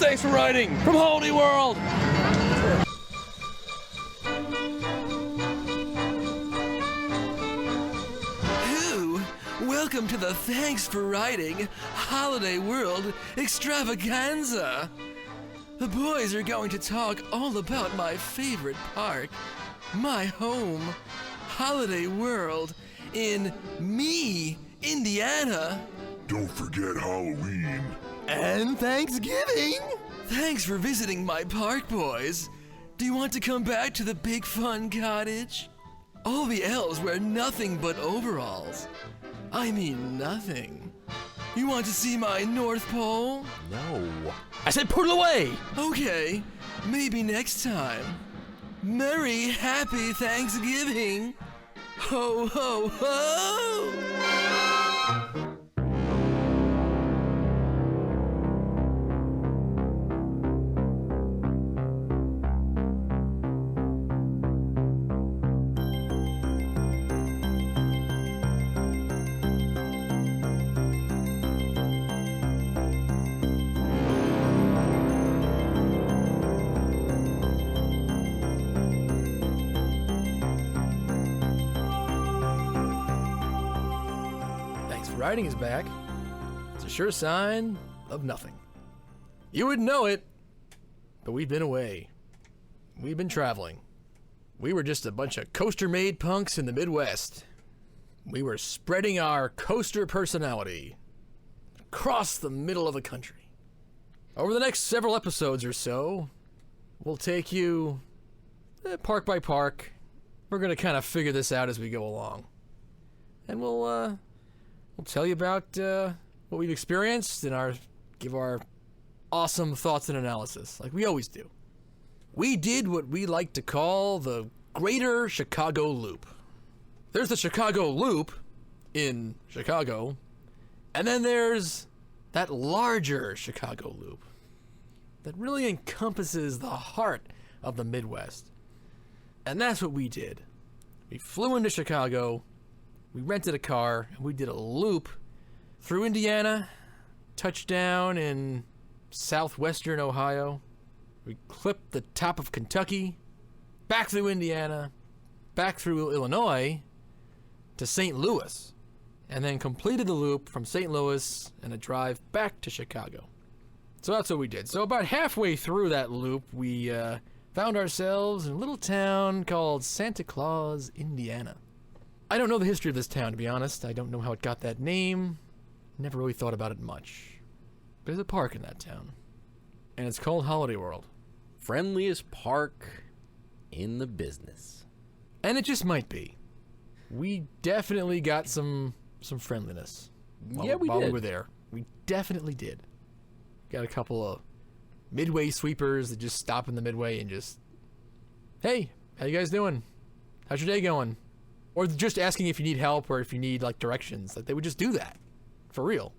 Thanks for riding from Holiday World. Welcome to the Thanks for Riding Holiday World extravaganza. The boys are going to talk all about my favorite park, my home, Holiday World in Indiana. Don't forget Halloween. And Thanksgiving. Thanks for visiting my park, boys. Do you want to come back to the Big Fun Cottage? All the elves wear nothing but overalls. I mean nothing. You want to see my North Pole? No. I said put it away! Okay, maybe next time. Merry, happy Thanksgiving! Ho, ho, ho! Riding is back. It's a sure sign of nothing. You wouldn't know it, but we've been away. We've been traveling. We were just a bunch of coaster-made punks in the Midwest. We were spreading our coaster personality across the middle of the country. Over the next several episodes or so, we'll take you park by park. We're going to kind of figure this out as we go along. And we'll tell you about what we've experienced and give our awesome thoughts and analysis, like we always do. We did what we like to call the Greater Chicago Loop. There's the Chicago Loop in Chicago, and then there's that larger Chicago Loop that really encompasses the heart of the Midwest. And that's what we did. We flew into Chicago. We rented a car, and we did a loop through Indiana, touched down in southwestern Ohio. We clipped the top of Kentucky, back through Indiana, back through Illinois to St. Louis, and then completed the loop from St. Louis and a drive back to Chicago. So that's what we did. So about halfway through that loop, we found ourselves in a little town called Santa Claus, Indiana. I don't know the history of this town, to be honest. I don't know how it got that name. Never really thought about it much. But there's a park in that town. And it's called Holiday World. Friendliest park in the business. And it just might be. We definitely got some friendliness while we were there. We definitely did. Got a couple of midway sweepers that just stop in the midway and just, hey, how you guys doing? How's your day going? Or just asking if you need help or if you need, like, directions. Like, they would just do that. For real.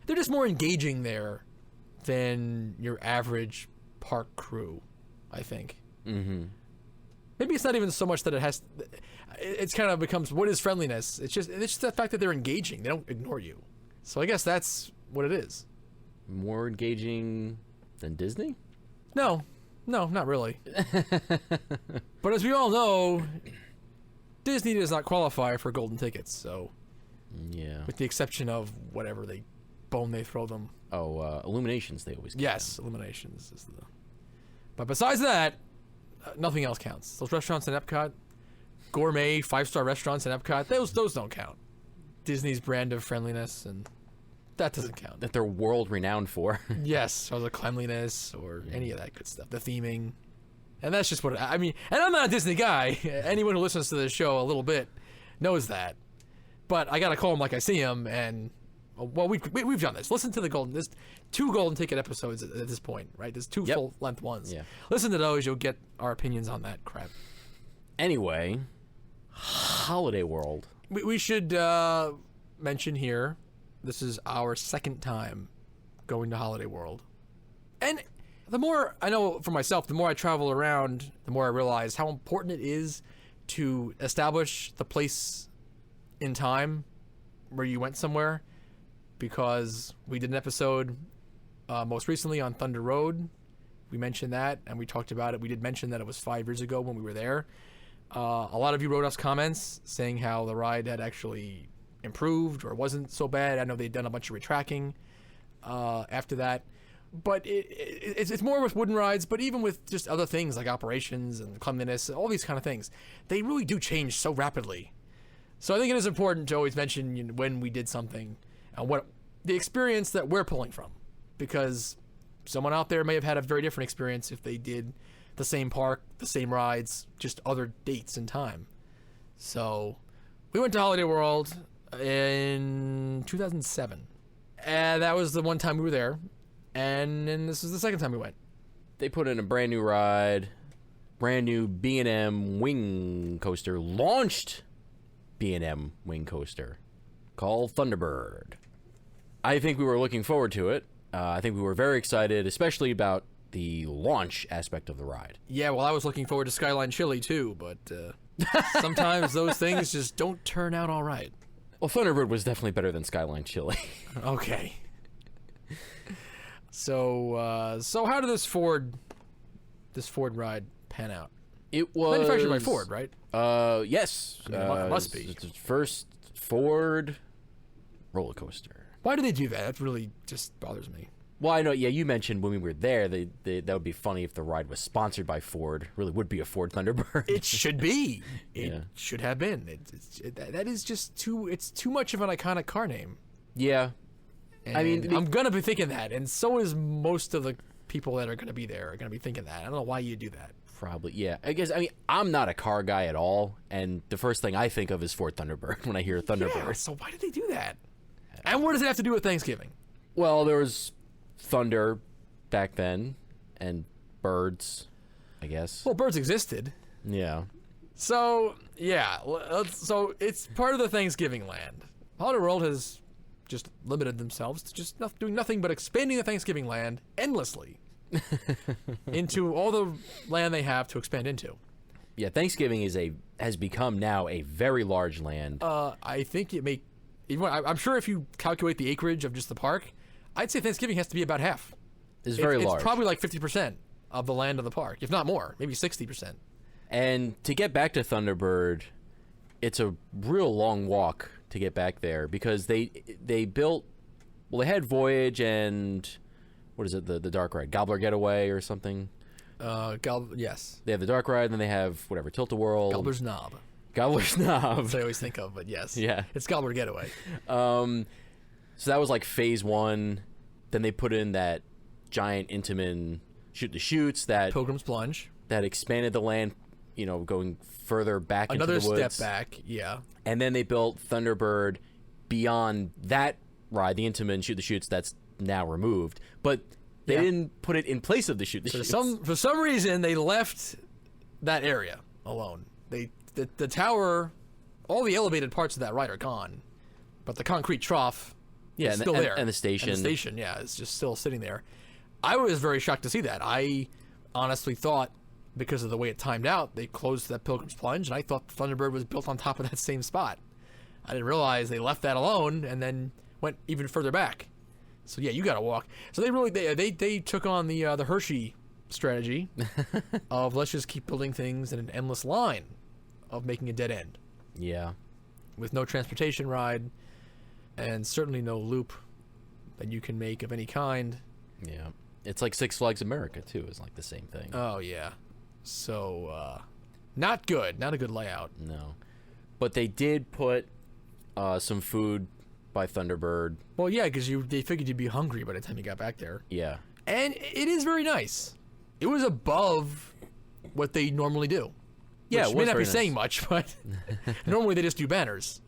They're just more engaging there than your average park crew, I think. Mm-hmm. Maybe it's not even so much that it has... It's kind of becomes, what is friendliness? It's just the fact that they're engaging. They don't ignore you. So I guess that's what it is. More engaging than Disney? No, not really. But as we all know... Disney does not qualify for golden tickets, so... Yeah. With the exception of whatever bone they throw them. Oh, Illuminations they always get. Yes, Illuminations is the... But besides that, nothing else counts. Those restaurants in Epcot, gourmet 5-star restaurants in Epcot, those don't count. Disney's brand of friendliness, and that doesn't count. That they're world renowned for. Yes, or the cleanliness, or any of that good stuff. The theming. And that's just what I mean. And I'm not a Disney guy. Anyone who listens to this show a little bit knows that. But I gotta call him like I see him. And well, we've done this. Listen to there's 2 golden ticket episodes at this point, right? There's 2 full length ones. Yeah. Listen to those. You'll get our opinions on that crap. Anyway, Holiday World. We should mention here. This is our second time going to Holiday World, and. The more I know for myself, the more I travel around, the more I realize how important it is to establish the place in time where you went somewhere, because we did an episode Most recently on Thunder Road, we mentioned that, and we talked about it. We did mention that it was 5 years ago when we were there. A lot of you wrote us comments saying how the ride had actually improved or wasn't so bad. I know they'd done a bunch of retracking after that. But it's more with wooden rides, but even with just other things like operations and cleanliness, all these kind of things, they really do change so rapidly. So I think it is important to always mention when we did something and what the experience that we're pulling from, because someone out there may have had a very different experience if they did the same park, the same rides, just other dates and time. So we went to Holiday World in 2007, and that was the one time we were there. And then this is the second time we went. They put in a brand new ride, brand new B&M wing coaster, launched B&M wing coaster called Thunderbird. I think we were looking forward to it. I think we were very excited, especially about the launch aspect of the ride. Yeah, well, I was looking forward to Skyline Chili too, but sometimes those things just don't turn out all right. Well, Thunderbird was definitely better than Skyline Chili. Okay. So how did this Ford ride pan out? It was manufactured by Ford, right? Yes. I mean, it must be. It's the first Ford roller coaster. Why do they do that? That really just bothers me. Well, I know. Yeah, you mentioned when we were there, that would be funny if the ride was sponsored by Ford. Really would be a Ford Thunderbird. It should be. It should have been. That is just too. It's too much of an iconic car name. Yeah. And I mean, I'm gonna be thinking that, and so is most of the people that are gonna be there are gonna be thinking that. I don't know why you do that. Probably, yeah. I guess, I mean, I'm not a car guy at all, and the first thing I think of is Ford Thunderbird when I hear Thunderbird. Yeah, so why did they do that? And what does it have to do with Thanksgiving? Well, there was thunder back then, and birds, I guess. Well, birds existed. Yeah. So, yeah. So it's part of the Thanksgiving land. Holiday World has just limited themselves to just doing nothing but expanding the Thanksgiving land endlessly into all the land they have to expand into. Yeah, Thanksgiving has become now a very large land. I think I'm sure if you calculate the acreage of just the park, I'd say Thanksgiving has to be about half. It's very large. It's probably like 50% of the land of the park, if not more, maybe 60%. And to get back to Thunderbird, it's a real long walk to get back there because they built, well, they had Voyage and what is it, the dark ride, Gobbler Getaway or something. Yes. They have the dark ride, and then they have whatever, Tilt-A-Whirl. Gobbler's Knob. Gobbler's Knob. That's what I always think of, but yes. Yeah. It's Gobbler Getaway. So that was like phase one. Then they put in that giant Intamin Shoot-the-Chutes that Pilgrim's Plunge. That expanded the land, going further back into the woods. Another step back, yeah. And then they built Thunderbird beyond that ride, the Intamin Shoot-the-Chutes that's now removed. But they didn't put it in place of the Shoot-the-Chutes. For some reason, they left that area alone. The tower, all the elevated parts of that ride are gone, but the concrete trough is still there. And the station. And the station, yeah, is just still sitting there. I was very shocked to see that. I honestly thought, because of the way it timed out, they closed that Pilgrim's Plunge, and I thought Thunderbird was built on top of that same spot. I didn't realize they left that alone and then went even further back. So yeah, you got to walk. So they took on the Hershey strategy of let's just keep building things in an endless line of making a dead end. Yeah. With no transportation ride and certainly no loop that you can make of any kind. Yeah. It's like Six Flags America too, is like the same thing. Oh yeah. So not good. Not a good layout. No. But they did put some food by Thunderbird. Well, yeah, because they figured you'd be hungry by the time you got back there. Yeah. And it is very nice. It was above what they normally do. Yeah, which may not be saying much, but normally they just do banners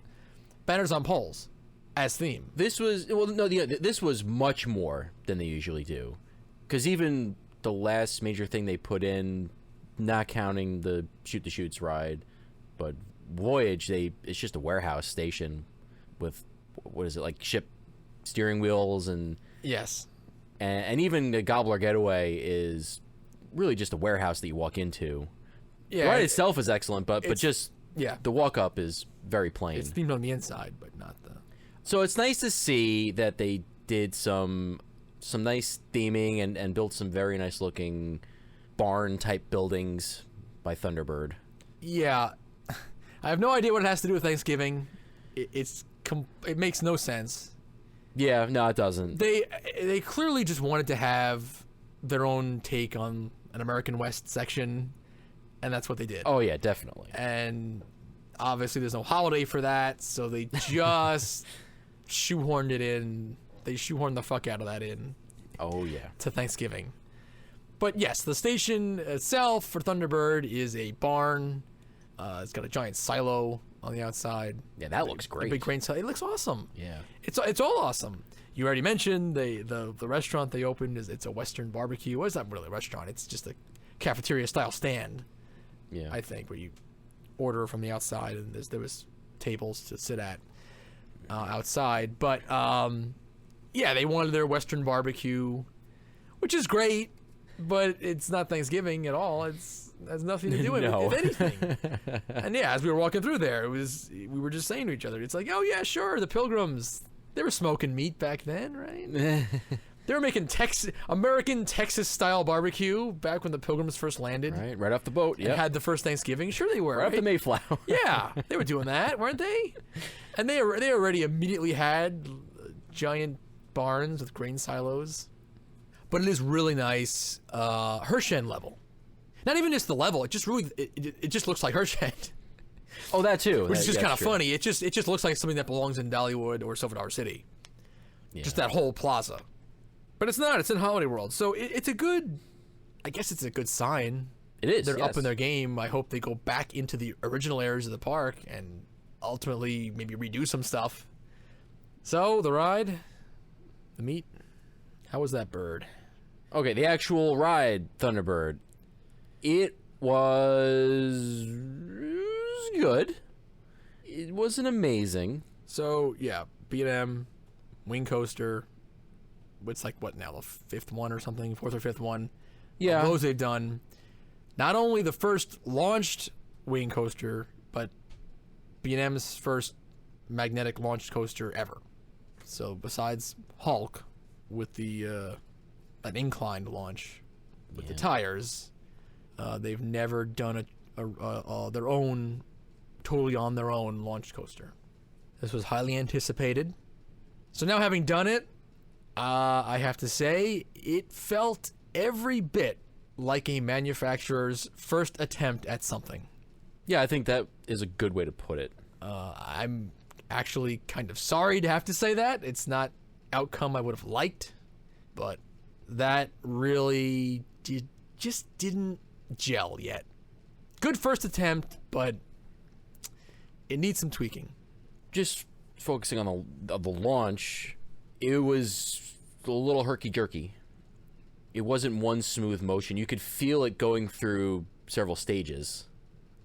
on poles as theme. This was this was much more than they usually do, because even the last major thing they put in, not counting the Shoot-the-Chutes ride, but Voyage, it's just a warehouse station with what is it, like ship steering wheels and yes, and even the Gobbler Getaway is really just a warehouse that you walk into. Yeah, the ride itself is excellent, but just the walk up is very plain. It's themed on the inside, but not the. So it's nice to see that they did some some nice theming and built some very nice looking barn type buildings by Thunderbird. Yeah, I have no idea what it has to do with Thanksgiving. It makes no sense. Yeah, no, it doesn't. They clearly just wanted to have their own take on an American West section, and that's what they did. Oh yeah, definitely. And obviously there's no holiday for that, so they just shoehorned it in. They shoehorned the fuck out of that in. Oh yeah. To Thanksgiving. But yes, the station itself for Thunderbird is a barn. It's got a giant silo on the outside. Yeah, that looks great. A big grain silo. It looks awesome. Yeah. It's all awesome. You already mentioned the restaurant they opened it's a Western barbecue. Well, it's not really a restaurant. It's just a cafeteria style stand. Yeah. I think where you order from the outside and there was tables to sit at outside. But yeah, they wanted their Western barbecue, which is great, but it's not Thanksgiving at all. It has nothing to do with No. it, if anything. And yeah, as we were walking through there, we were just saying to each other, it's like, oh yeah, sure, the Pilgrims, they were smoking meat back then, right? They were making American Texas-style barbecue back when the Pilgrims first landed. Right off the boat, And yeah. had the first Thanksgiving. Sure they were. Right off the Mayflower. Yeah, they were doing that, weren't they? And they already immediately had giant barns with grain silos. But it is really nice. Hershen level. Not even just the level. It just really it just looks like Hershen. Oh, that too. Which is just kind of true. funny. It just looks like something that belongs in Dollywood or Silver Dollar City. Yeah. Just that whole plaza. But it's not. It's in Holiday World. So it's a good, I guess it's a good sign. It is. They're yes. up in their game. I hope they go back into the original areas of the park and ultimately maybe redo some stuff. So, the ride, the meet, how was that bird? Okay, the actual ride, Thunderbird. It was good. It wasn't amazing. So, yeah, B&M, wing coaster. It's like, what now, the fifth one or something? Fourth or fifth one? Yeah. Of those they've done. Not only the first launched wing coaster, but B&M's first magnetic launched coaster ever. So besides Hulk with the an inclined launch with the tires, they've never done their own, totally on their own launched coaster. This was highly anticipated. So now having done it, I have to say it felt every bit like a manufacturer's first attempt at something. Yeah, I think that is a good way to put it. I'm actually kind of sorry to have to say that. It's not outcome I would have liked, but that really just didn't gel yet. Good first attempt, but it needs some tweaking. Just focusing on the launch, it was a little herky-jerky. It wasn't one smooth motion. You could feel it going through several stages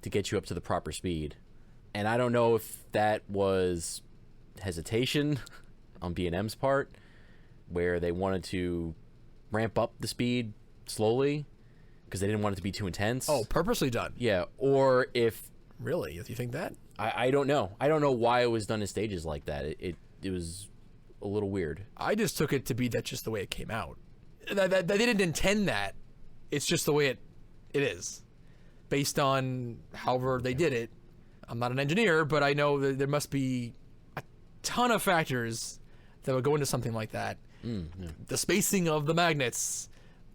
to get you up to the proper speed. And I don't know if that was hesitation on B&M's part, where they wanted to ramp up the speed slowly because they didn't want it to be too intense. Oh, purposely done. Yeah, or if... Really? You think that? I don't know. I don't know why it was done in stages like that. It was a little weird. I just took it to be that's just the way it came out. That they didn't intend that. It's just the way it is. Based on however they did it. I'm not an engineer, but I know that there must be a ton of factors that would go into something like that. Yeah. The spacing of the magnets,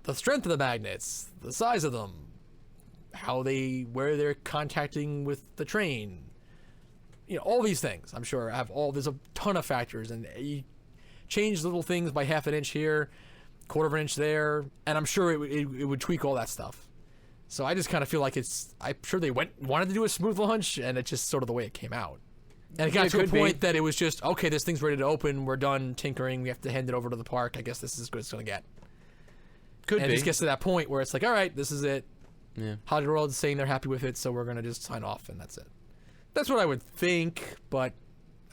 the strength of the magnets, the size of them, where they're contacting with the train. You know, all these things, I'm sure, there's a ton of factors, and you change little things by half an inch here, quarter of an inch there, and I'm sure it would tweak all that stuff. So I just kind of feel like I'm sure they wanted to do a smooth launch, and it's just sort of the way it came out. And it got to a point that it was just, okay, this thing's ready to open, we're done tinkering, we have to hand it over to the park, I guess this is as good as it's going to get. And it just gets to that point where it's like, all right, this is it. Yeah. Holiday World's saying they're happy with it, so we're going to just sign off, and that's it. That's what I would think, but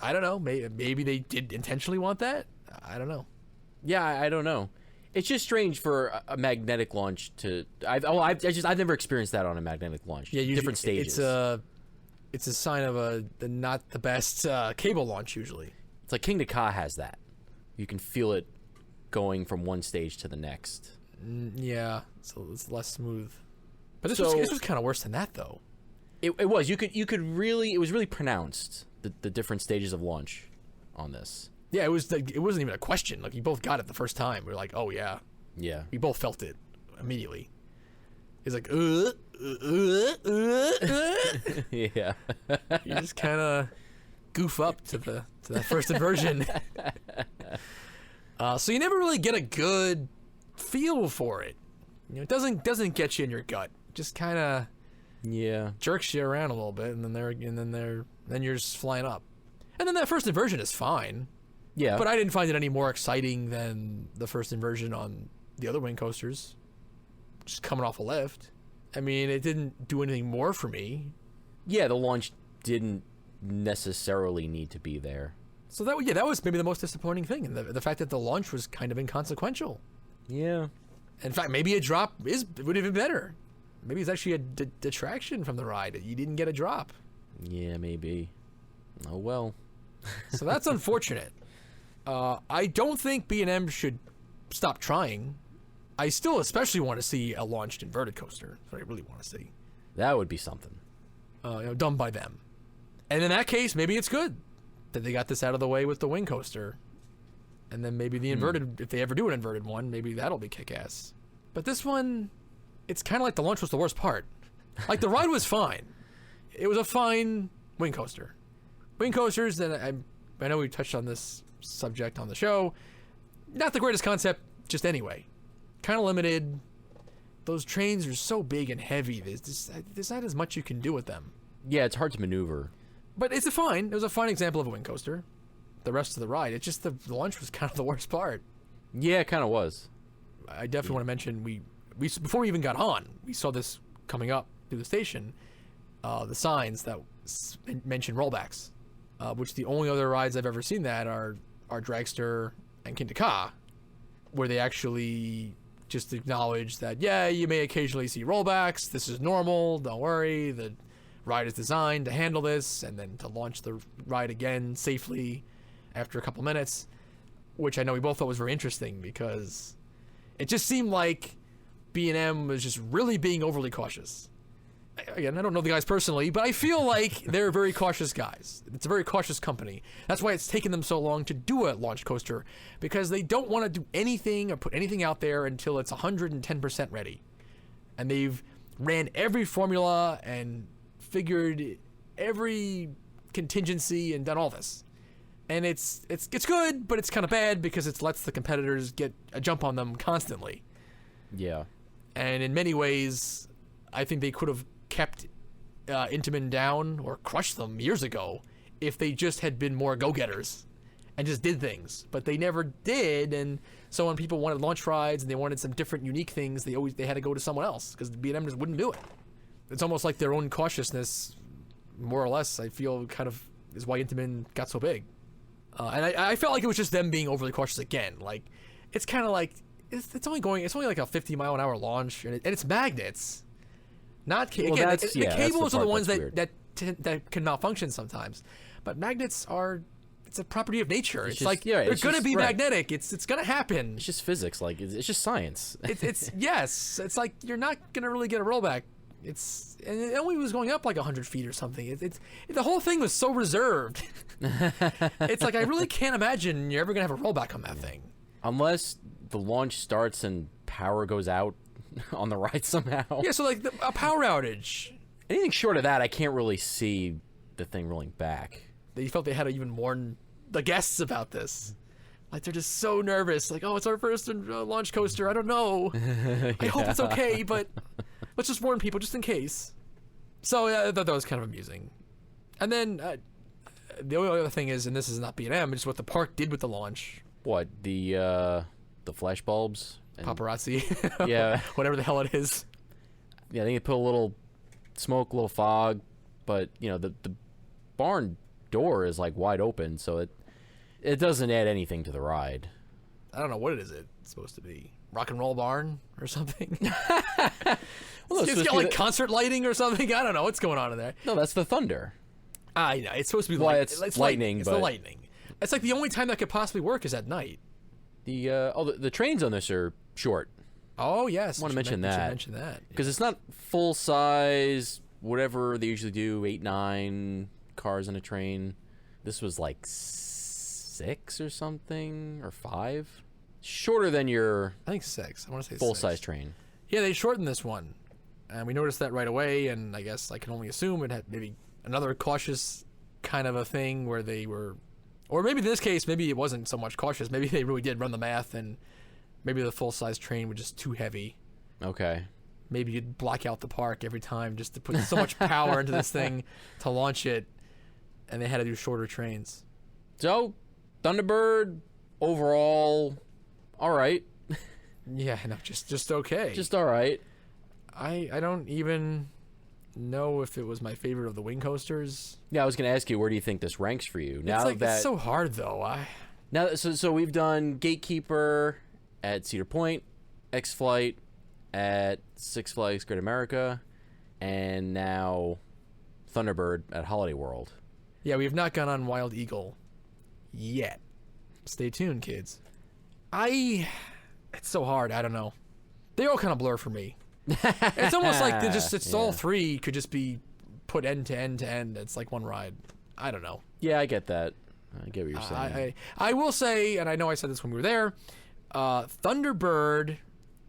I don't know. Maybe they did intentionally want that. I don't know. Yeah, I don't know. It's just strange for a magnetic launch to. I've never experienced that on a magnetic launch. Yeah, different stages. It's a sign of not the best cable launch usually. It's like King to Ka has that. You can feel it going from one stage to the next. Yeah, so it's less smooth. But this So- was kind of worse than that, though. It was. You could really. It was really pronounced, the different stages of launch on this. Yeah, it wasn't even a question. Like, you both got it the first time. We were like, oh yeah, Yeah. we both felt it immediately. It's like, Yeah. you just kind of goof up to that first inversion. So you never really get a good feel for it. You know, it doesn't get you in your gut. Just kind of Yeah. jerks you around a little bit, and then you're just flying up. And then that first inversion is fine, Yeah. but I didn't find it any more exciting than the first inversion on the other wing coasters. Just coming off a lift. I mean, it didn't do anything more for me. Yeah, the launch didn't necessarily need to be there. So that was maybe the most disappointing thing, and the fact that the launch was kind of inconsequential. Yeah. In fact, maybe a drop would have been better. Maybe it's actually a detraction from the ride. You didn't get a drop. Yeah, maybe. Oh well. So that's unfortunate. I don't think B&M should stop trying. I still especially want to see a launched inverted coaster. That's what I really want to see. That would be something. Done by them. And in that case, maybe it's good that they got this out of the way with the wing coaster. And then maybe the inverted, if they ever do an inverted one, maybe that'll be kick-ass. But this one, it's kind of like the launch was the worst part. Like, the ride was fine. It was a fine wing coaster. Wing coasters, and I know we touched on this subject on the show, not the greatest concept, just anyway. Kind of limited. Those trains are so big and heavy, there's not as much you can do with them. Yeah, it's hard to maneuver. But it was a fine example of a wing coaster. The rest of the ride, it's just the launch was kind of the worst part. Yeah, it kind of was. I definitely want to mention, we before we even got on, we saw this coming up through the station, the signs that mention rollbacks, which the only other rides I've ever seen that are Dragster and Kingda Ka, where they actually just acknowledge that, yeah, you may occasionally see rollbacks. This is normal. Don't worry. The ride is designed to handle this, and then to launch the ride again safely after a couple minutes, which I know we both thought was very interesting because it just seemed like B&M was just really being overly cautious. Again, I don't know the guys personally, but I feel like they're very cautious guys. It's a very cautious company. That's why it's taken them so long to do a launch coaster, because they don't want to do anything or put anything out there until it's 110% ready. And they've ran every formula and figured every contingency and done all this. And it's good, but it's kind of bad because it lets the competitors get a jump on them constantly. Yeah. And in many ways, I think they could have kept Intamin down or crushed them years ago if they just had been more go-getters and just did things. But they never did, and so when people wanted launch rides and they wanted some different, unique things, they had to go to someone else because the B&M just wouldn't do it. It's almost like their own cautiousness, more or less, I feel, kind of is why Intamin got so big. And I felt like it was just them being overly cautious again. Like, it's kind of like it's only like a 50-mile-an-hour launch, and it's magnets. Not Well, again. that's- The yeah, that's the cables are the part ones that's that weird. that can malfunction sometimes, but magnets are. It's a property of nature. It's just- like yeah, they're it's gonna just- be right. magnetic. It's gonna happen. It's just physics. Like, it's just science. It's yes. It's like you're not gonna really get a rollback. And it only was going up like 100 feet or something. The whole thing was so reserved. It's like I really can't imagine you're ever gonna have a rollback on that thing. Unless the launch starts and power goes out on the ride somehow. Yeah, so like a power outage. Anything short of that, I can't really see the thing rolling back. They felt they had to even warn the guests about this. Like, they're just so nervous. Like, oh, it's our first launch coaster. I don't know. I hope it's okay, but let's just warn people just in case. So I thought that was kind of amusing. And then the only other thing is, and this is not B&M, it's what the park did with the launch. What, the flash bulbs? And, Paparazzi. Yeah. Whatever the hell it is. Yeah, I think they put a little smoke, a little fog, but, you know, the barn door is, like, wide open, so it doesn't add anything to the ride. I don't know what it's supposed to be. Rock and roll barn or something? Well, It's got like concert lighting or something? I don't know what's going on in there. No, that's the thunder. I know, it's supposed to be Well, light. it's It's lightning, It's but- the lightning. It's like the only time that could possibly work is at night. The trains on this are short. Oh, yes. I want to mention that. Mention that. Because it's not full size, whatever they usually do, 8, 9 cars on a train. This was like 6 or something, or 5. Shorter than your I think 6. I want to say full-size 6. train. Yeah, they shortened this one. And we noticed that right away, and I guess I can only assume it had maybe another cautious kind of a thing where they were... Or maybe in this case, maybe it wasn't so much cautious. Maybe they really did run the math, and maybe the full-size train was just too heavy. Okay. Maybe you'd block out the park every time just to put so much power into this thing to launch it, and they had to do shorter trains. So, Thunderbird, overall, all right. Yeah, no, just okay. Just all right. I don't even know if it was my favorite of the wing coasters. Yeah, I was going to ask you, where do you think this ranks for you? Now It's so hard, though. So we've done Gatekeeper at Cedar Point, X-Flight at Six Flags Great America, and now Thunderbird at Holiday World. Yeah, we have not gone on Wild Eagle yet. Stay tuned, kids. It's so hard. I don't know. They all kind of blur for me. It's almost like all three could just be put end to end to end. It's like one ride. I don't know. Yeah, I get that. I get what you're saying. I will say, and I know I said this when we were there, Thunderbird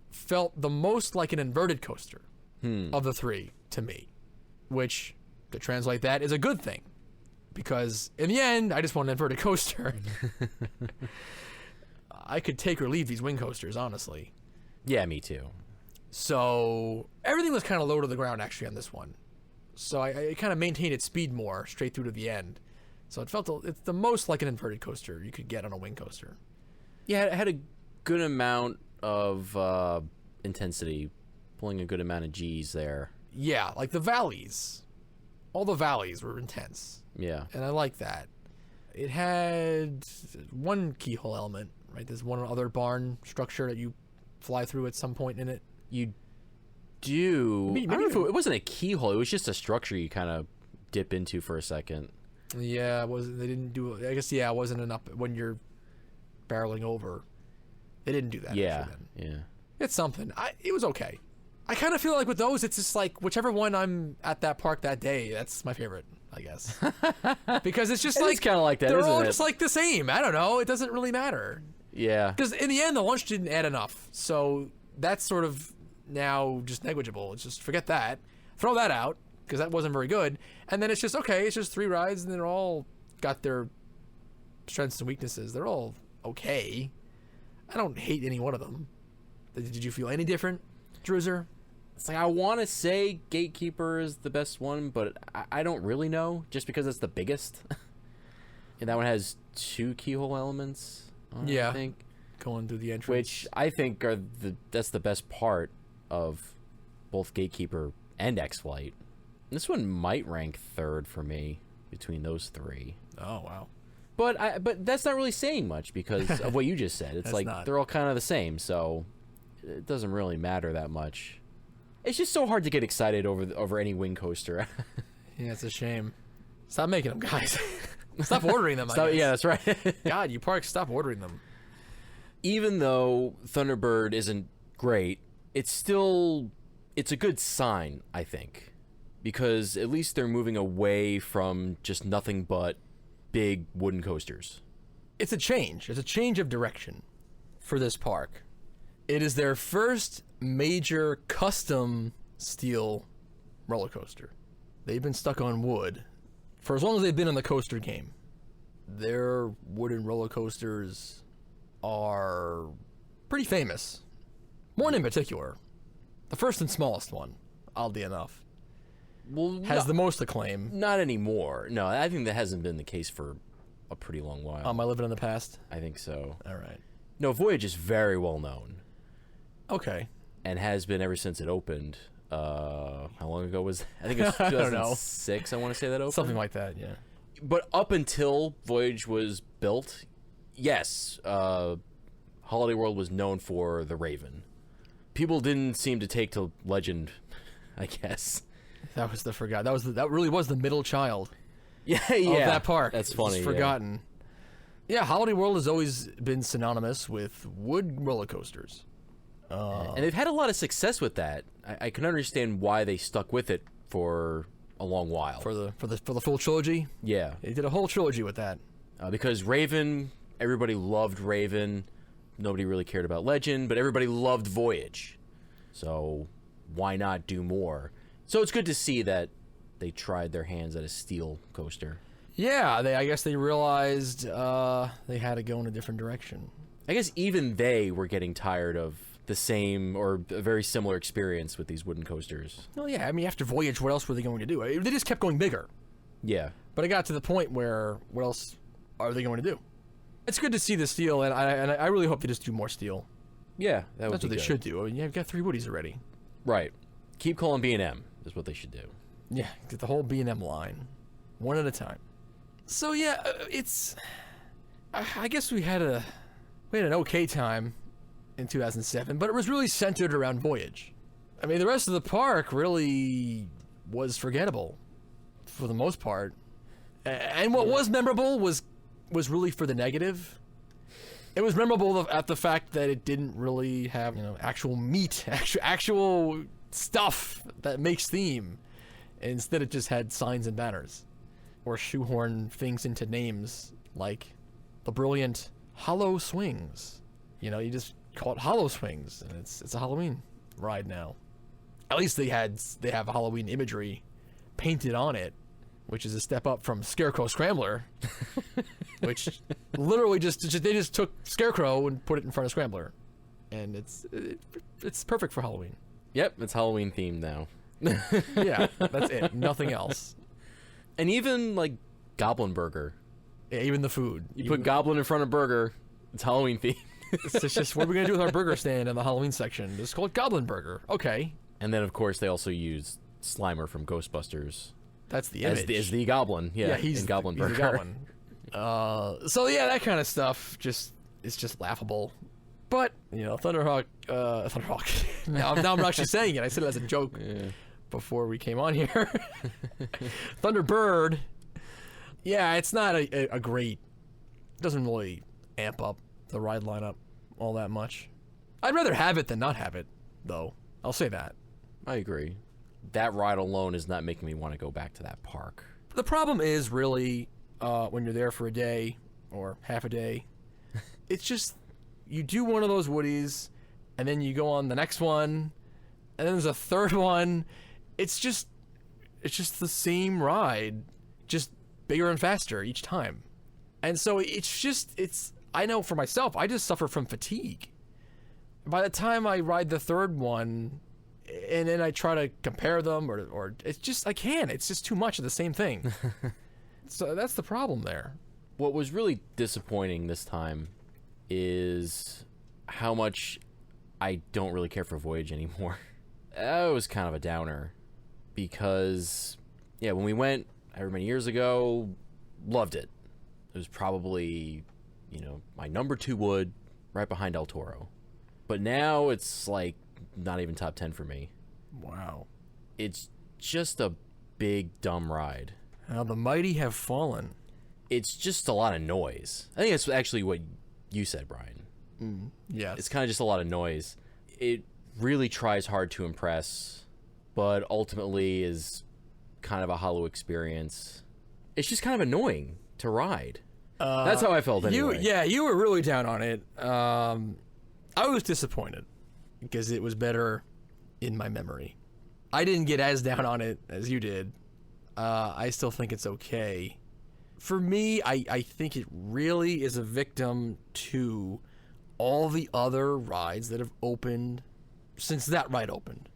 felt the most like an inverted coaster of the three to me, which, to translate that, is a good thing. Because in the end, I just want an inverted coaster. I could take or leave these wing coasters, honestly. Yeah, me too. So everything was kind of low to the ground, actually, on this one. So I kind of maintained its speed more straight through to the end. So it's the most like an inverted coaster you could get on a wing coaster. Yeah, it had a good amount of intensity, pulling a good amount of G's there. Yeah, like the valleys. All the valleys were intense. Yeah. And I like that. It had one keyhole element, right? There's one other barn structure that you fly through at some point in it. You do. I don't know if it wasn't a keyhole. It was just a structure you kind of dip into for a second. Yeah, they didn't do it. I guess, yeah, it wasn't enough when you're barreling over. They didn't do that. Yeah, yeah. It's something. It was okay. I kind of feel like with those, it's just like whichever one I'm at that park that day, that's my favorite, I guess. Because it's just like kind of like that, they're isn't all it? just like the same. I don't know. It doesn't really matter. Yeah. Because in the end, the lunch didn't add enough. So that's sort of now just negligible. It's just forget that. Throw that out because that wasn't very good. And then it's just, okay, it's just 3 rides and they're all got their strengths and weaknesses. They're all okay. I don't hate any one of them. Did you feel any different, Druzer? It's like I want to say Gatekeeper is the best one, but I don't really know just because it's the biggest. And that one has 2 keyhole elements, I think. Going through the entrance. Which I think that's the best part of both Gatekeeper and X-Flight. This one might rank 3rd for me between those 3. Oh, wow. But that's not really saying much because of what you just said. It's like not. they're all kind of the same, so it doesn't really matter that much. It's just so hard to get excited over any wing coaster. Yeah, it's a shame. Stop making them, guys. Stop ordering them. I guess. Yeah, that's right. God, you parks, stop ordering them. Even though Thunderbird isn't great, it's a good sign, I think, because at least they're moving away from just nothing but big wooden coasters. It's a change. It's a change of direction for this park. It is their first major custom steel roller coaster. They've been stuck on wood for as long as they've been in the coaster game. Their wooden roller coasters are pretty famous. One in particular, the first and smallest one, oddly enough, has the most acclaim. Not anymore. No, I think that hasn't been the case for a pretty long while. Am I living in the past? I think so. All right. No, Voyage is very well known. Okay. And has been ever since it opened. How long ago was I think it was 2006, I want to say that opened. Something like that, yeah. But up until Voyage was built, yes, Holiday World was known for the Raven. People didn't seem to take to Legend, I guess. That was that really was the middle child. Yeah, of that park. That's funny. It's forgotten. Yeah, Holiday World has always been synonymous with wood roller coasters. And they've had a lot of success with that. I can understand why they stuck with it for a long while. For the full trilogy. Yeah. They did a whole trilogy with that. Because Raven, everybody loved Raven. Nobody really cared about Legend, but everybody loved Voyage. So why not do more? So it's good to see that they tried their hands at a steel coaster. Yeah, I guess they realized they had to go in a different direction. I guess even they were getting tired of the same or a very similar experience with these wooden coasters. Well, yeah, I mean, after Voyage, what else were they going to do? They just kept going bigger. Yeah. But it got to the point where, what else are they going to do? It's good to see the steel, and I really hope they just do more steel. Yeah, that would That's be what they good. should do. I mean, you've got 3 Woodies already. Right. Keep calling B&M is what they should do. Yeah, get the whole B&M line, one at a time. So yeah, it's. I guess we had an okay time in 2007, but it was really centered around Voyage. I mean, the rest of the park really was forgettable, for the most part. And what was memorable was really for the negative. It was memorable at the fact that it didn't really have, actual meat, actual stuff that makes theme. Instead, it just had signs and banners, or shoehorn things into names like the brilliant Hollow Swings. You just call it Hollow Swings, and it's a Halloween ride now. At least they have Halloween imagery painted on it, which is a step up from Scarecrow Scrambler, which literally they just took Scarecrow and put it in front of Scrambler, and it's perfect for Halloween. Yep, it's Halloween themed now. Yeah, that's it. Nothing else. And even like Goblin Burger. Yeah, even the food. You put Goblin in front of Burger, it's Halloween themed. It's just what are we gonna do with our burger stand in the Halloween section? Just call it Goblin Burger. Okay. And then of course they also use Slimer from Ghostbusters. That's the image. As the Goblin. Yeah, he's in Goblin he's Burger. the Goblin. So yeah, that kind of stuff it's just laughable. But Thunderhawk. now I'm actually saying it. I said it as a joke before we came on here. Thunderbird. Yeah, it's not a great. It doesn't really amp up the ride lineup all that much. I'd rather have it than not have it, though. I'll say that. I agree. That ride alone is not making me want to go back to that park. The problem is really when you're there for a day or half a day, it's just you do one of those Woodies, and then you go on the next one, and then there's a third one. It's just the same ride, just bigger and faster each time. And so I know for myself, I just suffer from fatigue. By the time I ride the third one, and then I try to compare them, or it's just, I can't. It's just too much of the same thing. So that's the problem there. What was really disappointing this time is how much I don't really care for Voyage anymore. That was kind of a downer because, yeah, when we went however many years ago, loved it. It was probably, my number 2 wood right behind El Toro. But now it's like not even top 10 for me. Wow. It's just a big dumb ride. How the mighty have fallen. It's just a lot of noise. I think that's actually what you said, Brian. Yes. It's kind of just a lot of noise. It really tries hard to impress, but ultimately is kind of a hollow experience. It's just kind of annoying to ride. That's how I felt anyway. You were really down on it. I was disappointed because it was better in my memory. I didn't get as down on it as you did. I still think it's okay. For me, I think it really is a victim to all the other rides that have opened since that ride opened.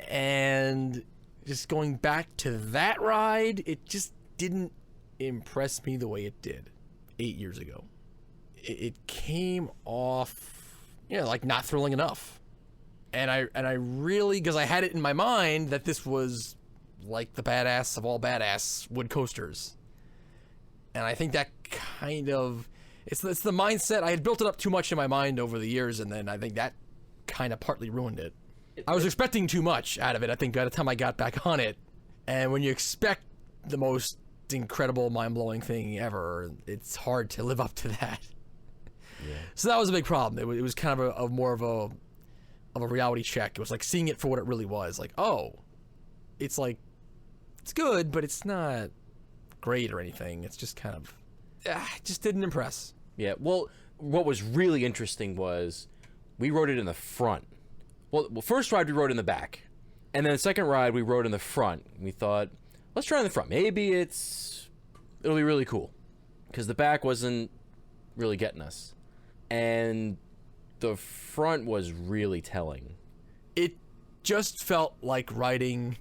And just going back to that ride, it just didn't impress me the way it did 8 years ago. It came off, like not thrilling enough. And I really, because I had it in my mind that this was like the badass of all badass wood coasters. And I think that kind of, it's the mindset. I had built it up too much in my mind over the years, and then I think that kind of partly ruined it. I was expecting too much out of it, I think, by the time I got back on it. And when you expect the most incredible, mind-blowing thing ever. It's hard to live up to that. Yeah. So that was a big problem. It was kind of a more of a reality check. It was like seeing it for what it really was. Like, oh, it's like, it's good, but it's not great or anything. It's just kind of, it just didn't impress. Yeah, well, what was really interesting was we rode it in the front. Well, first ride we rode in the back. And then the second ride we rode in the front. We thought, let's try in the front. Maybe it'll be really cool. Because the back wasn't really getting us. And the front was really telling. It just felt like riding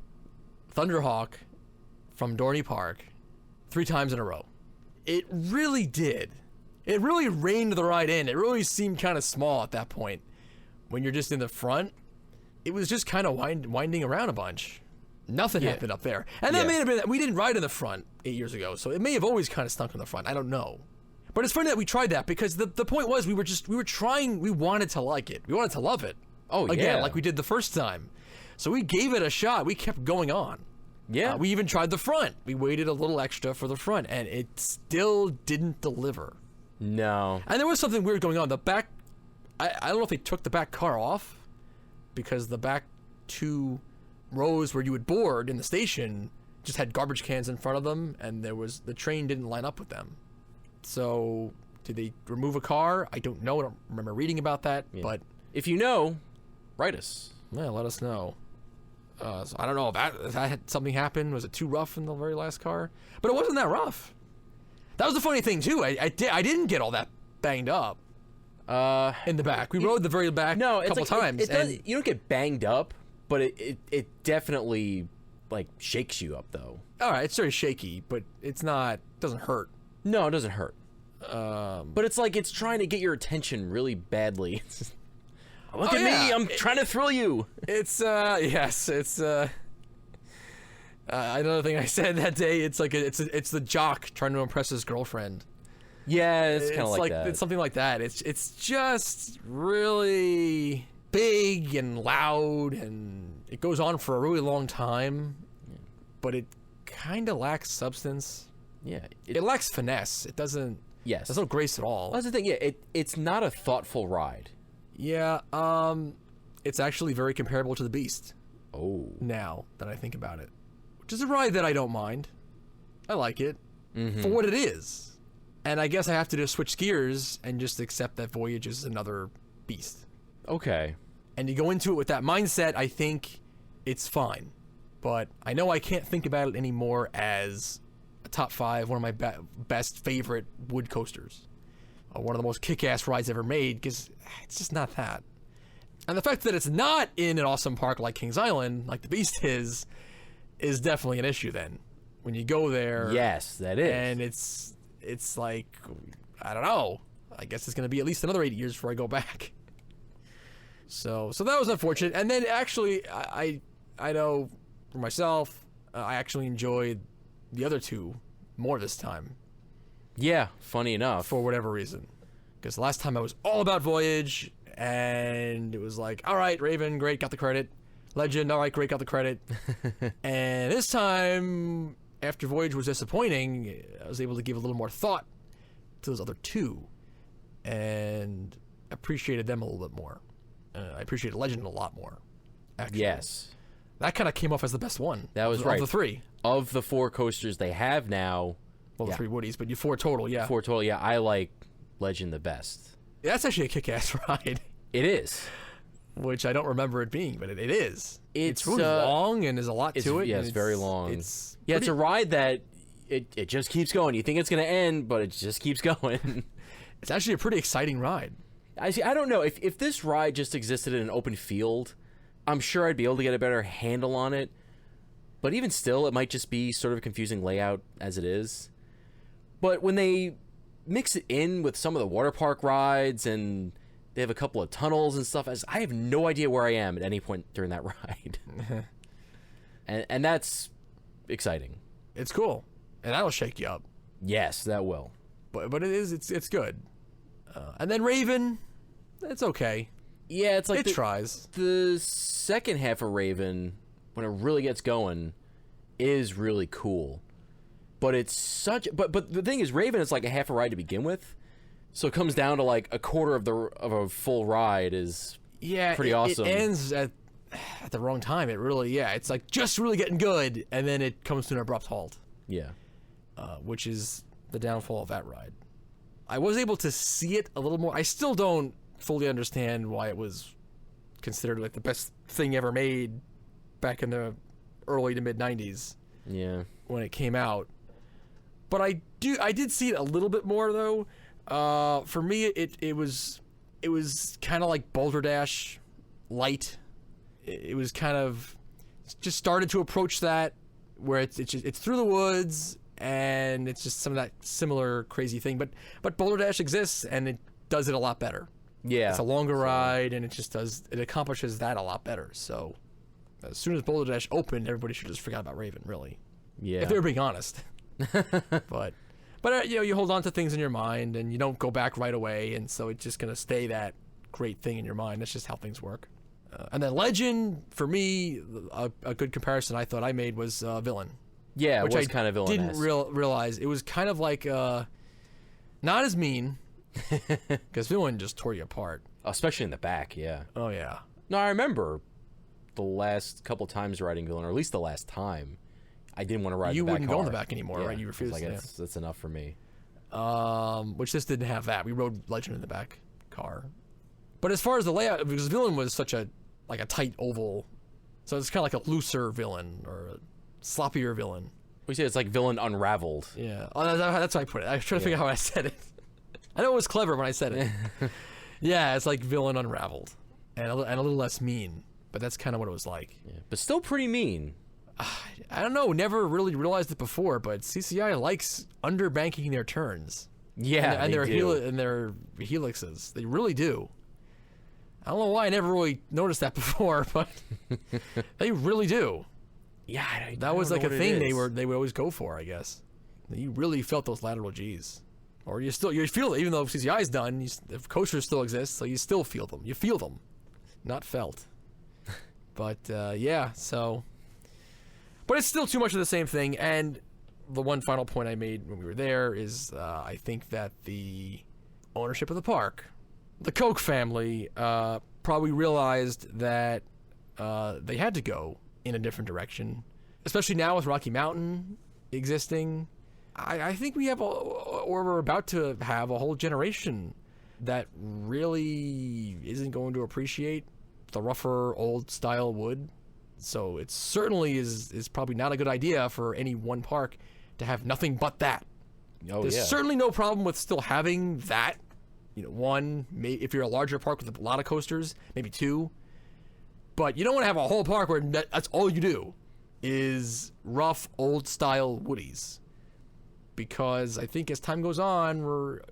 Thunderhawk from Dorney Park 3 times in a row. It really did. It really reined the ride in. It really seemed kind of small at that point. When you're just in the front, it was just kind of winding around a bunch. Nothing happened up there. And that may have been, we didn't ride in the front 8 years ago, so it may have always kind of stunk in the front. I don't know. But it's funny that we tried that because the point was we were trying, we wanted to like it. We wanted to love it. Oh, Again, like we did the first time. So we gave it a shot. We kept going on. Yeah. We even tried the front. We waited a little extra for the front, and it still didn't deliver. No. And there was something weird going on. The back, I don't know if they took the back car off because the back 2 rows where you would board in the station just had garbage cans in front of them, and the train didn't line up with them. So did they remove a car? I don't know. I don't remember reading about that, but if you know, write us. Yeah, let us know. So I don't know if that had something happen. Was it too rough in the very last car? But it wasn't that rough. That was the funny thing too. I didn't get all that banged up in the back. We rode the very back a couple times. You don't get banged up, but it definitely like shakes you up though. All right, it's very shaky, but doesn't hurt. No, it doesn't hurt. But it's like it's trying to get your attention really badly. Look at me, I'm trying to thrill you. It's yes, it's another thing I said that day. It's like it's the jock trying to impress his girlfriend. Yeah, it's kind of like that. It's something like that. It's just really big and loud, and it goes on for a really long time, but it kind of lacks substance. Yeah, it lacks finesse. It doesn't. Yes, there's no grace at all. That's the thing. Yeah, it's not a thoughtful ride. Yeah, it's actually very comparable to the Beast. Oh. Now that I think about it, which is a ride that I don't mind. I like it for what it is, and I guess I have to just switch gears and just accept that Voyage is another Beast. Okay. And you go into it with that mindset, I think it's fine. But I know I can't think about it anymore as a top 5, one of my best favorite wood coasters. One of the most kick-ass rides ever made, because it's just not that. And the fact that it's not in an awesome park like Kings Island, like the Beast is definitely an issue then. When you go there... Yes, that is. And it's like, I don't know. I guess it's going to be at least another 8 years before I go back. So that was unfortunate. And then actually, I know for myself, I actually enjoyed the other 2 more this time. Yeah, funny enough. For whatever reason. Because last time I was all about Voyage, and it was like, all right, Raven, great, got the credit. Legend, all right, great, got the credit. And this time, after Voyage was disappointing, I was able to give a little more thought to those other 2, and appreciated them a little bit more. I appreciated Legend a lot more, actually. Yes. That kind of came off as the best one. That was right. Of the 3. Of the 4 coasters they have now... Well, the 3 Woodies, but 4 total, yeah. 4 total, yeah. I like Legend the best. That's actually a kick-ass ride. It is. Which I don't remember it being, but it is. It's really long, and there's a lot to it. Yeah, it's very long. It's a ride that it just keeps going. You think it's going to end, but it just keeps going. It's actually a pretty exciting ride. I don't know. If this ride just existed in an open field, I'm sure I'd be able to get a better handle on it. But even still, it might just be sort of a confusing layout as it is. But when they mix it in with some of the water park rides and they have a couple of tunnels and stuff, I have no idea where I am at any point during that ride. and that's exciting. It's cool. And that'll shake you up. Yes, that will. But it's good. And then Raven, it's okay. Yeah, it's like it tries. The second half of Raven, when it really gets going, is really cool. But it's such. But the thing is, Raven is like a half a ride to begin with, so it comes down to like a quarter of a full ride is pretty awesome. It ends at the wrong time. It really, it's like just really getting good, and then it comes to an abrupt halt. Yeah. Which is the downfall of that ride. I was able to see it a little more. I still don't fully understand why it was considered like the best thing ever made back in the early to mid 90s. Yeah. When it came out. But I did see it a little bit more though. For me it was kind of like Boulder Dash light. It was kind of just started to approach that where it's through the woods and it's just some of that similar crazy thing. But Boulder Dash exists and it does it a lot better. Yeah. It's a longer ride and it accomplishes that a lot better. So as soon as Boulder Dash opened, everybody should just forget about Raven, really. Yeah. If they were being honest. but you hold on to things in your mind and you don't go back right away, and so it's just gonna stay that great thing in your mind. That's just how things work. And then Legend, for me, a good comparison I thought I made was Villain. Yeah, which it was I kind of villainous. Didn't realize it was kind of like not as mean, because Villain just tore you apart. Especially in the back, yeah. Oh yeah. No, I remember the last couple times riding Villain, or at least the last time, I didn't want to ride the back car. You wouldn't go in the back anymore, Yeah, right? You refused. I was like, that's enough for me. Which this didn't have that. We rode Legend in the back car. But as far as the layout, because Villain was such a tight oval, so it's kind of like a looser Villain or a sloppier Villain. We say it's like Villain unraveled. Yeah, that's how I put it. I was trying to figure out how I said it. I know it was clever when I said it. Yeah, it's like Villain unraveled and a little less mean, but that's kind of what it was like. Yeah, but still pretty mean. I don't know. Never really realized it before, but CCI likes underbanking their turns. Yeah, and their do. and their helixes. They really do. I don't know why I never really noticed that before, but they really do. Yeah, that was like a thing they would always go for, I guess. You really felt those lateral G's, or you feel it even though CCI is done. The coasters still exist, so you still feel them. You feel them, not felt. But yeah, so. But it's still too much of the same thing. And the one final point I made when we were there is I think that the ownership of the park, the Koch family, probably realized that they had to go in a different direction, especially now with Rocky Mountain existing. I think we have, or we're about to have, a whole generation that really isn't going to appreciate the rougher, old-style wood. So it certainly is probably not a good idea for any one park to have nothing but that. Oh, There's yeah. certainly no problem with still having that. One, if you're a larger park with a lot of coasters, maybe two. But you don't want to have a whole park where that's all you do is rough, old-style woodies. Because I think as time goes on,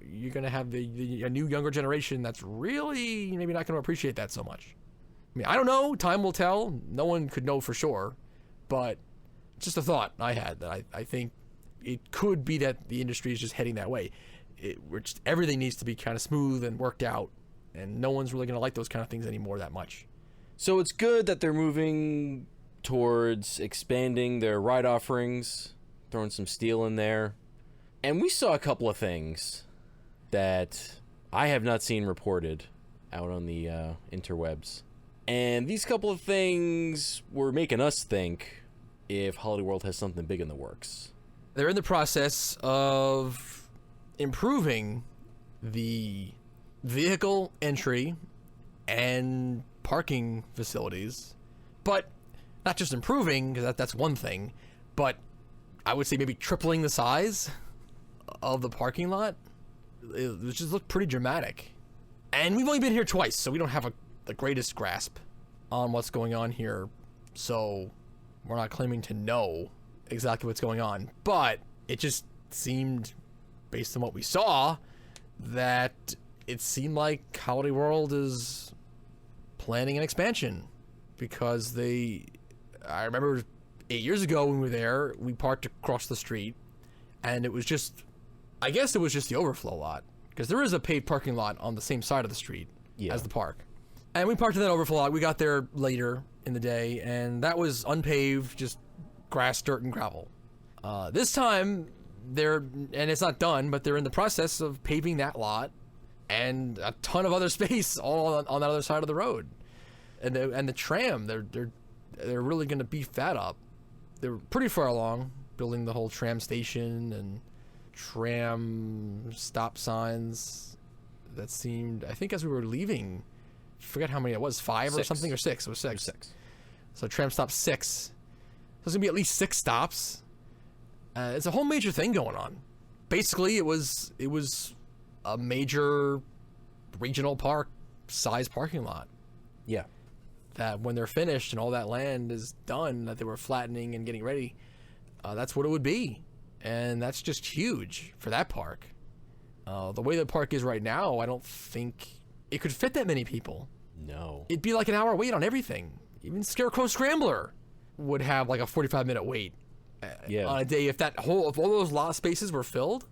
you're going to have a new, younger generation that's really maybe not going to appreciate that so much. I mean, I don't know. Time will tell. No one could know for sure. But just a thought I had that I think it could be that the industry is just heading that way. Everything needs to be kind of smooth and worked out. And no one's really going to like those kind of things anymore that much. So it's good that they're moving towards expanding their ride offerings, throwing some steel in there. And we saw a couple of things that I have not seen reported out on the interwebs. And these couple of things were making us think if Holiday World has something big in the works. They're in the process of improving the vehicle entry and parking facilities. But not just improving, because that's one thing, but I would say maybe tripling the size of the parking lot. It just looked pretty dramatic. And we've only been here twice, so we don't have the greatest grasp on what's going on here, so we're not claiming to know exactly what's going on, but it just seemed, based on what we saw, that it seemed like Holiday World is planning an expansion, because I remember 8 years ago when we were there, we parked across the street, and I guess it was just the overflow lot, because there is a paid parking lot on the same side of the street as the park. And we parked in that overflow lot. We got there later in the day, and that was unpaved, just grass, dirt, and gravel. This time, and it's not done, but they're in the process of paving that lot and a ton of other space all on that other side of the road. And the tram, they're really going to beef that up. They're pretty far along, building the whole tram station and tram stop signs. That seemed, I think as we were leaving, I forget how many it was, 5 or something, or 6. It was 6. It was 6. So tram stop 6. So there's going to be at least 6 stops. It's a whole major thing going on. Basically, it was a major regional park size parking lot. Yeah. That when they're finished and all that land is done, that they were flattening and getting ready, that's what it would be. And that's just huge for that park. The way the park is right now, I don't think it could fit that many people. No. It'd be like an hour wait on everything. Even Scarecrow Scrambler would have like a 45-minute wait on a day if all those lot spaces were filled.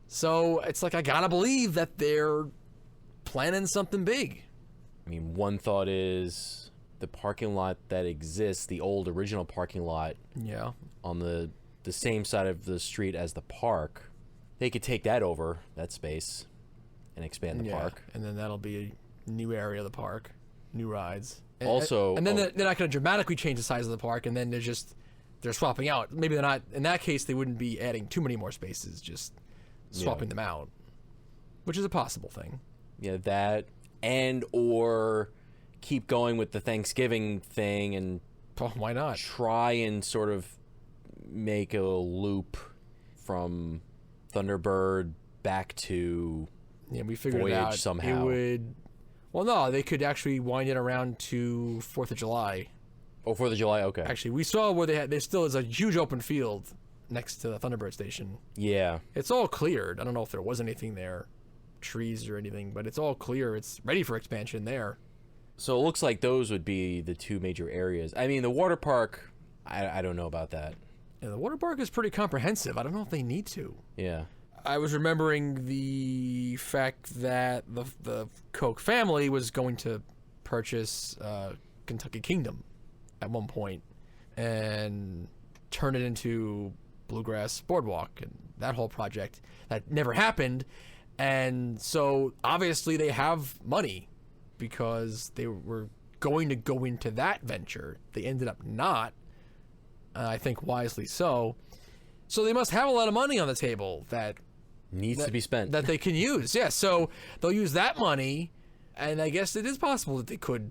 So it's like I gotta believe that they're planning something big. I mean, one thought is the parking lot that exists, the old original parking lot, on the same side of the street as the park, they could take that over, that space, and expand the park. And then that'll be a new area of the park, new rides. Also, and then they're not going to dramatically change the size of the park, and then they're swapping out. Maybe they're not. In that case, they wouldn't be adding too many more spaces, just swapping them out, which is a possible thing. Yeah, that or keep going with the Thanksgiving thing and why not try and sort of make a loop from Thunderbird back to we figured Voyage it out somehow. It would. Well, no, they could actually wind it around to 4th of July. Oh, 4th of July, okay. Actually, we saw where there still is a huge open field next to the Thunderbird station. Yeah. It's all cleared. I don't know if there was anything there, trees or anything, but it's all clear. It's ready for expansion there. So it looks like those would be the 2 major areas. I mean, the water park, I don't know about that. Yeah, the water park is pretty comprehensive. I don't know if they need to. Yeah. I was remembering the fact that the Koch family was going to purchase Kentucky Kingdom at one point and turn it into Bluegrass Boardwalk, and that whole project that never happened. And so obviously they have money because they were going to go into that venture. They ended up not, I think wisely so. So they must have a lot of money on the table that needs to be spent, that they can use. Yeah, so they'll use that money, and I guess it is possible that they could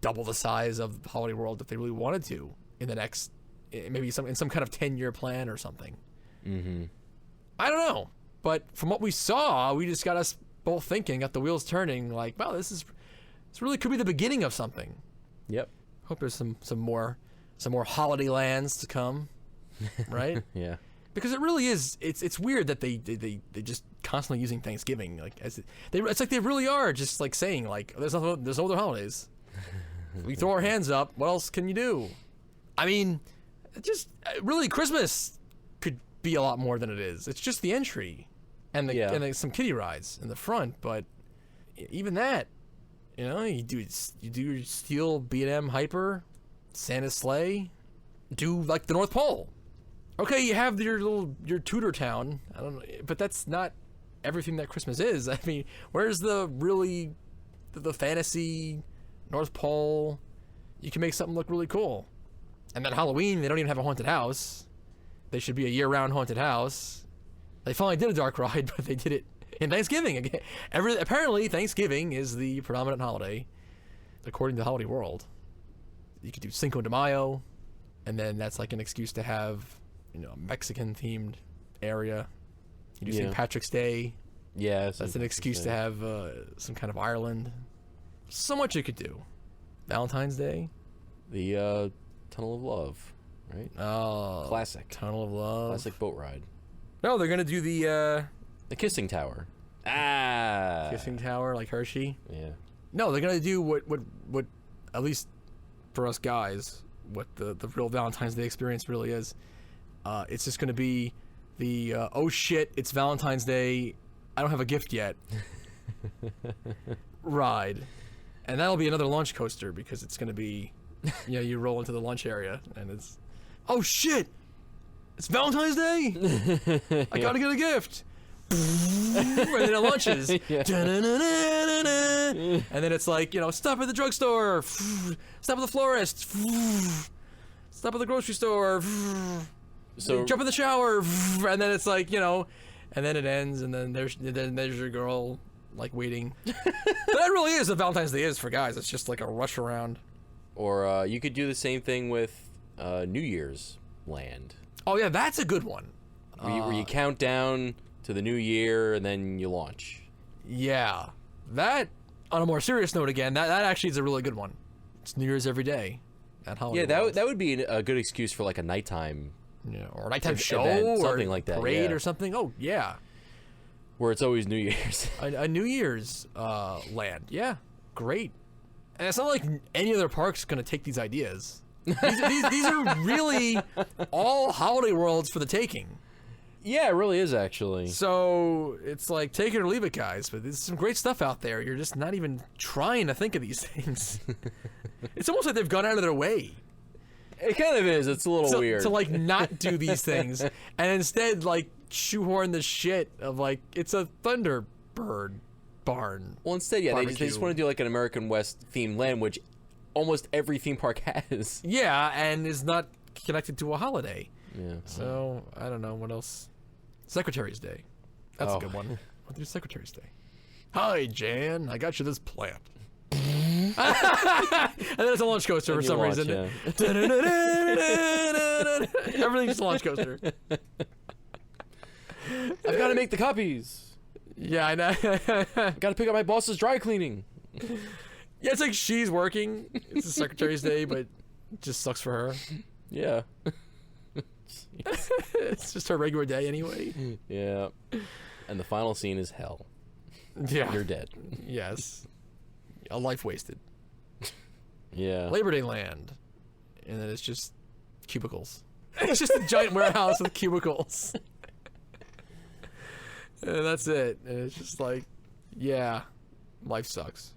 double the size of Holiday World if they really wanted to in the next, maybe in some kind of 10-year plan or something. Mm-hmm. I don't know, but from what we saw, we just got us both thinking, got the wheels turning. Like, wow, this really could be the beginning of something. Yep. Hope there's some more holiday lands to come, right? Yeah. Because it really is, it's weird that they just constantly using Thanksgiving it's like they really are just like saying like there's no other holidays. We throw our hands up. What else can you do? I mean, just really Christmas could be a lot more than it is. It's just the entry and some kiddie rides in the front, but even that, you do your Steel B&M Hyper, Santa's Sleigh, do like the North Pole. Okay, you have your Tudor town. I don't know, but that's not everything that Christmas is. I mean, where's the fantasy North Pole? You can make something look really cool. And then Halloween, they don't even have a haunted house. They should be a year-round haunted house. They finally did a dark ride, but they did it in Thanksgiving again. Apparently, Thanksgiving is the predominant holiday, according to Holiday World. You could do Cinco de Mayo, and then that's like an excuse to have a Mexican-themed area. You do St. Patrick's Day. Yeah. That's an excuse to have some kind of Ireland. So much you could do. Valentine's Day. The Tunnel of Love, right? Oh. Classic. Tunnel of Love. Classic boat ride. No, they're going to do the Kissing Tower. Kissing Tower, like Hershey. Yeah. No, they're going to do what, at least for us guys, what the real Valentine's Day experience really is. It's just going to be the, oh shit, it's Valentine's Day, I don't have a gift yet ride. And that'll be another lunch coaster because it's going to be, you roll into the lunch area and it's, oh shit, It's Valentine's Day. I gotta get a gift. And then it launches. Yeah. And then it's like, stop at the drugstore. Stop at the florist. Stop at the grocery store. So Jump in the shower. And then it's like, and then it ends, and then there's your girl, like, waiting. But that really is what Valentine's Day is for guys. It's just like a rush around. Or you could do the same thing with New Year's Land. Oh, yeah, that's a good one. Where you count down to the new year and then you launch. Yeah. That, on a more serious note again, that actually is a really good one. It's New Year's every day at Holiday Yeah, World. that would be a good excuse for like a nighttime, or a nighttime show event, something or like that, parade yeah. or something. Oh, yeah. where it's always New Year's. A New Year's land. Yeah, great. And it's not like any other park's going to take these ideas. These are really all Holiday Worlds for the taking. Yeah, it really is actually. So it's like, take it or leave it, guys. But there's some great stuff out there. You're just not even trying to think of these things. It's almost like they've gone out of their way. It kind of is. It's a little weird. To like not do these things and instead like shoehorn the shit of like, it's a Thunderbird barn. Well, instead, yeah, they just barbecue. want to do like an American West themed land, which almost every theme park has. Yeah, and is not connected to a holiday. Yeah. So I don't know what else. Secretary's Day. That's Oh. a good one. What is Secretary's Day? Hi, Jan. I got you this plant. And then it's a launch coaster for And you some launch, reason. Everything's just a launch coaster. I've got to make the copies. Yeah, I know. Got to pick up my boss's dry cleaning. Yeah, it's like she's working. It's a Secretary's Day, but it just sucks for her. Yeah. It's just her regular day anyway. Yeah. And the final scene is hell. Yeah. You're dead. Yes. A life wasted. Yeah. Labor Day land. And then it's just cubicles. It's just a giant warehouse with cubicles. And that's it. And it's just like, yeah, life sucks.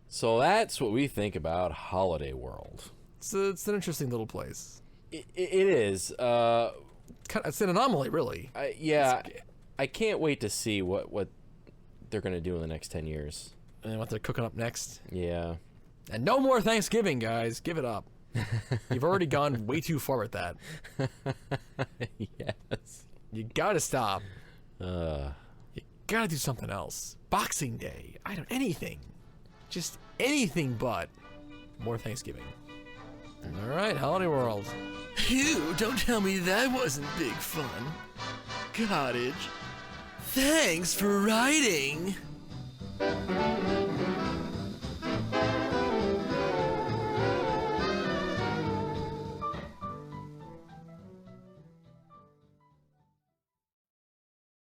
So that's what we think about Holiday World. It's an interesting little place. It is. It's an anomaly, really. I can't wait to see what they're going to do in the next 10 years. And what they're cooking up next. Yeah. And no more Thanksgiving, guys. Give it up. You've already gone way too far with that. Yes. You gotta stop. Uh, You gotta do something else. Boxing Day. Anything. Just anything but more Thanksgiving. All right, Holiday World. Phew, don't tell me that wasn't big fun. Cottage, thanks for writing.